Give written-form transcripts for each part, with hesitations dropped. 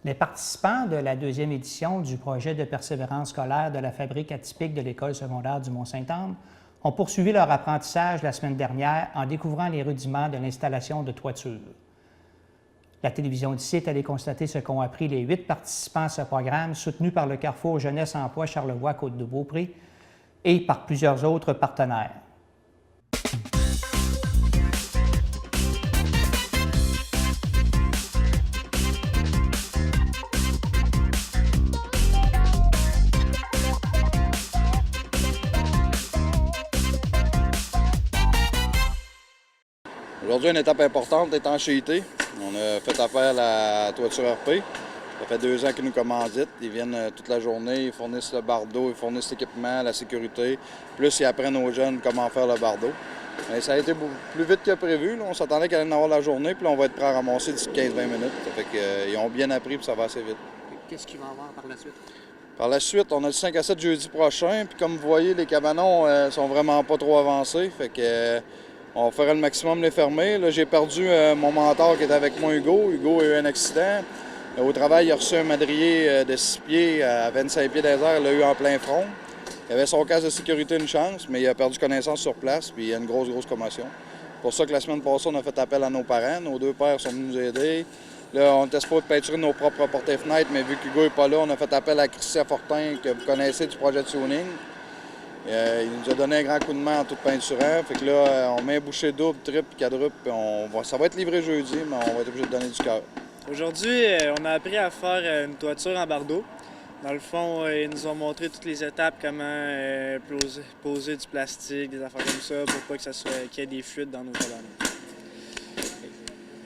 Les participants de la deuxième édition du projet de persévérance scolaire de la fabrique atypique de l'École secondaire du Mont-Sainte-Anne ont poursuivi leur apprentissage la semaine dernière en découvrant les rudiments de l'installation de toiture. La télévision d'ici est allée constater ce qu'ont appris les 8 participants à ce programme soutenu par le Carrefour Jeunesse Emploi Charlevoix-Côte-de-Beaupré et par plusieurs autres partenaires. Aujourd'hui, une étape importante, l'étanchéité. On a fait affaire à la toiture RP. Ça fait 2 ans qu'ils nous commanditent. Ils viennent toute la journée, ils fournissent le bardeau, ils fournissent l'équipement, la sécurité. Plus, ils apprennent aux jeunes comment faire le bardeau. Mais ça a été plus vite que prévu. Là. On s'attendait qu'elle allait en avoir la journée, puis là, on va être prêt à ramasser d'ici 15-20 minutes. Ça fait qu'ils ont bien appris, puis ça va assez vite. Qu'est-ce qu'il va y avoir par la suite? Par la suite, on a le 5 à 7 jeudi prochain. Puis comme vous voyez, les cabanons sont vraiment pas trop avancés. Fait que on ferait le maximum de les fermer. Là, j'ai perdu mon mentor qui était avec moi, Hugo. Hugo a eu un accident. Au travail, il a reçu un madrier de 6 pieds à 25 pieds des airs. Il l'a eu en plein front. Il avait son casque de sécurité, une chance, mais il a perdu connaissance sur place, puis il y a une grosse commotion. C'est pour ça que la semaine passée, on a fait appel à nos parents. Nos 2 pères sont venus nous aider. Là, on n'était pas de peinturer nos propres portes et fenêtres, mais vu qu'Hugo n'est pas là, on a fait appel à Christian Fortin, que vous connaissez du projet de tuning. Il nous a donné un grand coup de main en tout peinturant. Fait que là, on met un boucher double, triple, quadruple, puis ça va être livré jeudi, mais on va être obligé de donner du cœur. Aujourd'hui, on a appris à faire une toiture en bardeau. Dans le fond, ils nous ont montré toutes les étapes, comment poser du plastique, des affaires comme ça, pour pas qu'il y ait des fuites dans nos cabanons.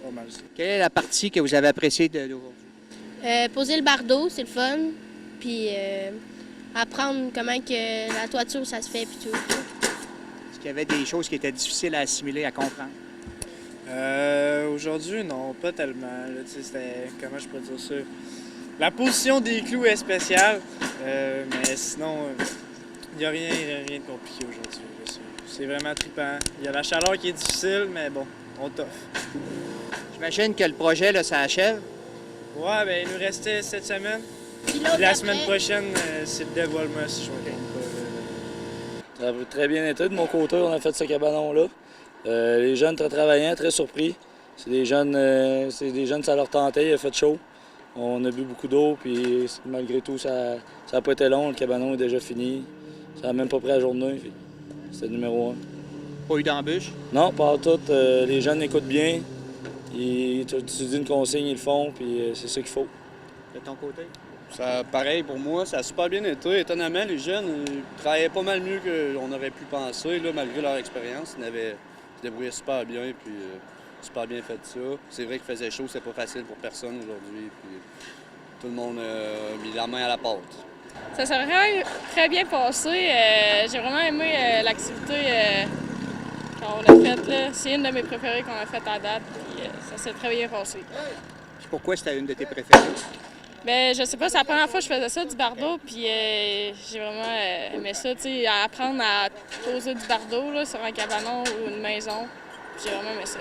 Pas mal ça. Quelle est la partie que vous avez appréciée d'aujourd'hui? Poser le bardeau, c'est le fun. Puis apprendre comment que la toiture, ça se fait, puis tout. Est-ce qu'il y avait des choses qui étaient difficiles à assimiler, à comprendre? Aujourd'hui, non, pas tellement. Là, c'était, comment je pourrais dire ça? La position des clous est spéciale, mais sinon, il n'y a rien de compliqué aujourd'hui. C'est vraiment trippant. Il y a la chaleur qui est difficile, mais bon, on toffe. J'imagine que le projet, là, ça achève. Ouais, bien, il nous restait cette semaine. Puis La semaine prochaine, c'est le dévoilement, si je ne me trompe pas. Ça a très bien été de mon côté, on a fait ce cabanon-là. Les jeunes très travaillants, très surpris. C'est des jeunes, ça leur tentait, il a fait chaud. On a bu beaucoup d'eau, puis malgré tout, ça n'a pas été long. Le cabanon est déjà fini. Ça n'a même pas pris la journée. C'était le numéro 1. Pas eu d'embûche? Non, pas tout. Les jeunes écoutent bien. Tu dis une consigne, ils le font, puis c'est ça qu'il faut. De ton côté? Ça, pareil pour moi, ça a super bien été. Étonnamment, les jeunes travaillaient pas mal mieux qu'on aurait pu penser, là, malgré leur expérience. Ils se débrouillaient super bien, puis super bien fait ça. C'est vrai qu'il faisait chaud, c'est pas facile pour personne aujourd'hui. Puis tout le monde a mis la main à la pâte. Ça s'est vraiment très bien passé. J'ai vraiment aimé l'activité qu'on a faite. C'est une de mes préférées qu'on a faite à date. Puis, ça s'est très bien passé. Puis pourquoi c'était une de tes préférées? Bien, je sais pas, c'est la première fois que je faisais ça, du bardeau, puis j'ai vraiment aimé ça, tu sais, apprendre à poser du bardeau là, sur un cabanon ou une maison. J'ai vraiment aimé ça.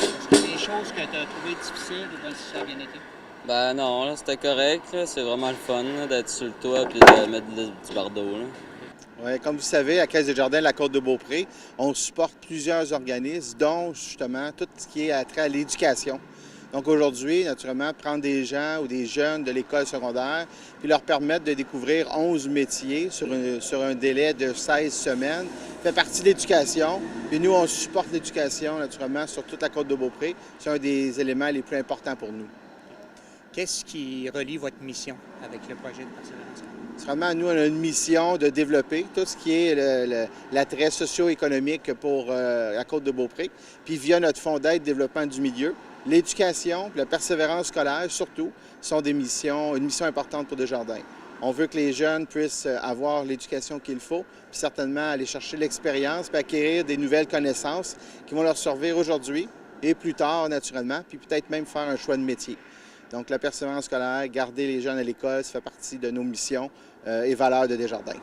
Est-ce qu'il y a des choses que tu as trouvées difficiles ou si ça a bien été? Ben non, là, c'était correct. Là. C'est vraiment le fun là, d'être sur le toit et de mettre du bardeau. Là. Ouais, comme vous savez, à Caisse des Jardins de la Côte-de-Beaupré, on supporte plusieurs organismes, dont justement tout ce qui est attrait à l'éducation. Donc aujourd'hui, naturellement, prendre des gens ou des jeunes de l'école secondaire puis leur permettre de découvrir 11 métiers sur un délai de 16 semaines fait partie de l'éducation. Puis nous, on supporte l'éducation, naturellement, sur toute la Côte-de-Beaupré. C'est un des éléments les plus importants pour nous. Qu'est-ce qui relie votre mission avec le projet de persévérance? Vraiment, nous, on a une mission de développer tout ce qui est l'attrait socio-économique pour la Côte-de-Beaupré. Puis via notre fonds d'aide développement du milieu, l'éducation, la persévérance scolaire, surtout, sont une mission importante pour Desjardins. On veut que les jeunes puissent avoir l'éducation qu'il faut, puis certainement aller chercher l'expérience, puis acquérir des nouvelles connaissances qui vont leur servir aujourd'hui et plus tard, naturellement, puis peut-être même faire un choix de métier. Donc, la persévérance scolaire, garder les jeunes à l'école, ça fait partie de nos missions et valeurs de Desjardins.